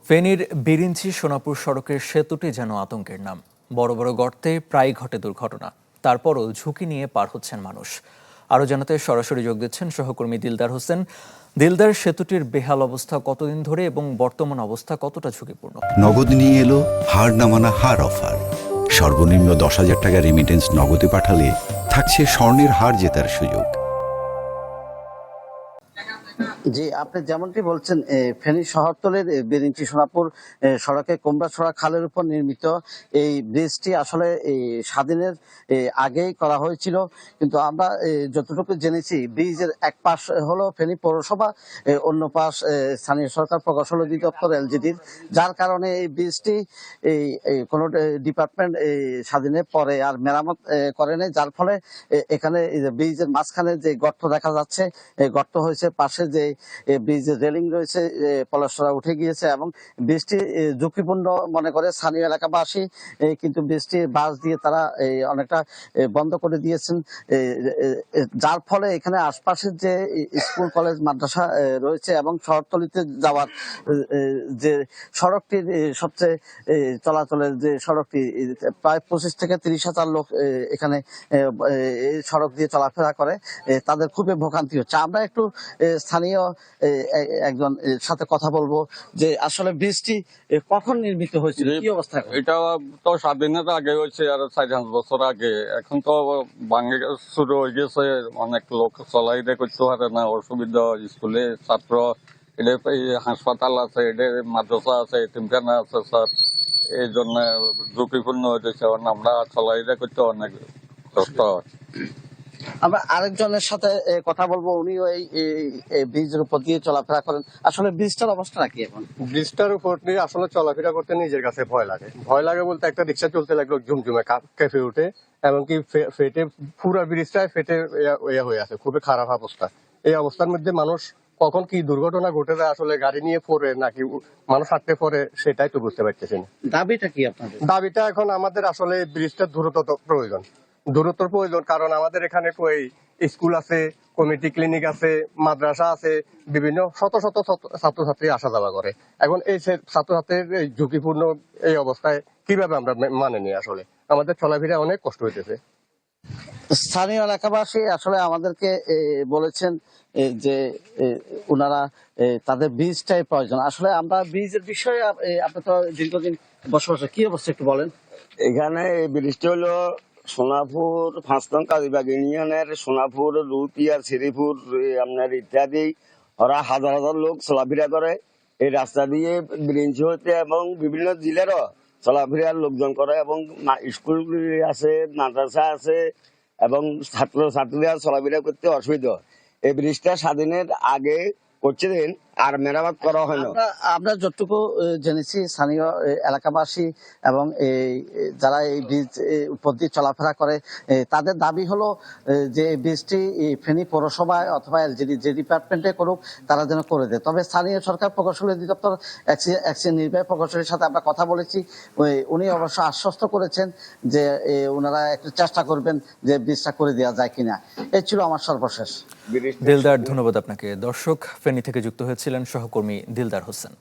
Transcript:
ফেনীর বিরিঞ্চি সোনাপুর সড়কের সেতুটি যেন আতঙ্কের নাম। বড় বড় গর্তে প্রায় ঘটে দুর্ঘটনা, তারপরও ঝুঁকি নিয়ে পার হচ্ছেন মানুষ। আরও জানাতে সরাসরি যোগ দিচ্ছেন সহকর্মী দিলদার হোসেন। দিলদার, সেতুটির বেহাল অবস্থা কতদিন ধরে এবং বর্তমান অবস্থা কতটা ঝুঁকিপূর্ণ? নগদ নিয়ে এলো হার নামানা হার অফার। সর্বনিম্ন 10,000 টাকা রেমিটেন্স নগদে পাঠালে থাকছে স্বর্ণের হার জেতার সুযোগ। জি, আপনি যেমনটি বলছেন, ফেনী শহরতলির বিরিঞ্চি সোনাপুর সড়কে কুমড়াছড়া খালের উপর নির্মিত এই ব্রিজটি আসলে স্বাধীনের আগেই করা হয়েছিল। কিন্তু আমরা যতটুকু জেনেছি, ব্রিজের এক পাশ হলো ফেনী পৌরসভা, অন্য পাশ স্থানীয় সরকার প্রকৌশল অধিদপ্তর এলজিডির, যার কারণে এই ব্রিজটি কোনো ডিপার্টমেন্ট স্বাধীনের পরে আর মেরামত করেনি, যার ফলে এখানে ব্রিজের মাঝখানে যে গর্ত দেখা যাচ্ছে, গর্ত হয়েছে, পাশে যে ব্রিজের রেলিং রয়েছে পলাশরা উঠে গিয়েছে এবং ব্রিজটি ঝুঁকিপূর্ণ মনে করে স্থানীয় এলাকাবাসী, কিন্তু ব্রিজটি বাঁশ দিয়ে তারা অনেকটা বন্ধ করে দিয়েছেন, যার ফলে এখানে আশপাশের যে স্কুল কলেজ মাদ্রাসা রয়েছে এবং শহরতলিতে যাওয়ার যে সড়কটির সবচেয়ে চলাচলের যে সড়কটি, প্রায় 25 থেকে 30,000 লোক এখানে এই সড়ক দিয়ে চলাফেরা করে, তাদের খুবই ভোগান্তি হচ্ছে। আমরা একটু স্থানীয় একজন সাথে কথা বলবো যে আসলে ব্রিজটি কখন নির্মিত হয়েছিল, কি অবস্থা? এটা তো স্বাধীনতা আগে হয়েছে, আর 4-5 বছর আগে। এখন তো ভাঙে শুরু হয়ে গেছে, অনেক লোক চলাইতে করতে পারে না, অসুবিধা। স্কুলে ছাত্র, এটা হাসপাতাল আছে, এটা মাদ্রাসা আছে, এতিমখানা আছে স্যার, এই জন্য ঝুঁকিপূর্ণ হয়েছে। আমরা চলাইতে করতে অনেক কষ্ট হয়। আমরা আরেকজনের সাথে কথা বলবো, উনিও এই ব্রিজের উপর দিয়ে চলাফেরা করেন। আসলে ব্রিজটার অবস্থাটা কি এখন? ব্রিজটার উপর দিয়ে আসলে চলাফেরা করতে নিজের কাছে ভয় লাগে। ভয় লাগে বলতে, একটা রিক্সা চলতে লাগলো ঝুমঝুমে কেঁপে উঠে, এমনকি ফেটে পুরো ব্রিজটায় ফেটে হয়ে আছে, খুবই খারাপ অবস্থা। এই অবস্থার মধ্যে মানুষ কখন কি দুর্ঘটনা ঘটে যায়, আসলে গাড়ি নিয়ে পড়ে নাকি মানুষ হাঁটতে পড়ে, সেটাই তো বুঝতে পারতেছি না। দাবিটা কি আপনাদের? দাবিটা এখন আমাদের আসলে ব্রিজটার দ্রুত প্রয়োজন, কারণ আমাদের এখানে স্কুল আছে, কমিটি ক্লিনিক আছে, মাদ্রাসা আছে, বিভিন্ন শত শত ছাত্রছাত্রী আসা যাওয়া করে। এখন এই ছাত্রছাত্রীর এই ঝুঁকিপূর্ণ এই অবস্থায় কিভাবে আমরা মানে নিই? আসলে আমাদের চলাফেরা অনেক কষ্ট হইতেছে। স্থানীয় এলাকাবাসী আসলে আমাদেরকে বলেছেন যে ওনারা তাদের ব্রিজটাই প্রয়োজন। আসলে আমরা ব্রিজের বিষয়ে আপনি তো দীর্ঘদিন বসবাস, কি অবস্থা একটু বলেন। এখানে এই ব্রিজটা হলো সোনাপুর 5 নং কাজীবাগ ইউনিয়নের সোনাপুর, রুপিয়ার, শ্রীপুর আপনার ইত্যাদি, ওরা হাজার হাজার লোক চলাফেরা করে এই রাস্তা দিয়ে বিরিঞ্চি হতে, এবং বিভিন্ন জেলারও চলাফেরার লোকজন করে, এবং স্কুল আছে, মাদ্রাসা আছে, এবং ছাত্র ছাত্রীরা চলাফেরা করতে অসুবিধা। এই ব্রিজটা স্বাধীনের আগে করছিলেন, আর মেরামত করা হয় না। আমরা যতটুকু জেনেছি, স্থানীয় এলাকাবাসী এবং যারা এই ব্রিজ উপর দিয়ে চলাফেরা করে, তাদের দাবি হলো যে এই ব্রিজটি ফেনী পৌরসভায় অথবা এলজিডি যে ডিপার্টমেন্টে করুক, তারা যেন করে দেয়। তবে স্থানীয় সরকার প্রকৌশল অধিদপ্তর নির্বাহী প্রকৌশলীর সাথে আমরা কথা বলেছি, উনি অবশ্য আশ্বস্ত করেছেন যে ওনারা একটু চেষ্টা করবেন যে ব্রিজটা করে দেওয়া যায় কিনা। এই ছিল আমার সর্বশেষ। দিলদার, ধন্যবাদ আপনাকে। দর্শক, ফেনী থেকে যুক্ত হয়েছিলেন সহকর্মী দিলদার হোসেন।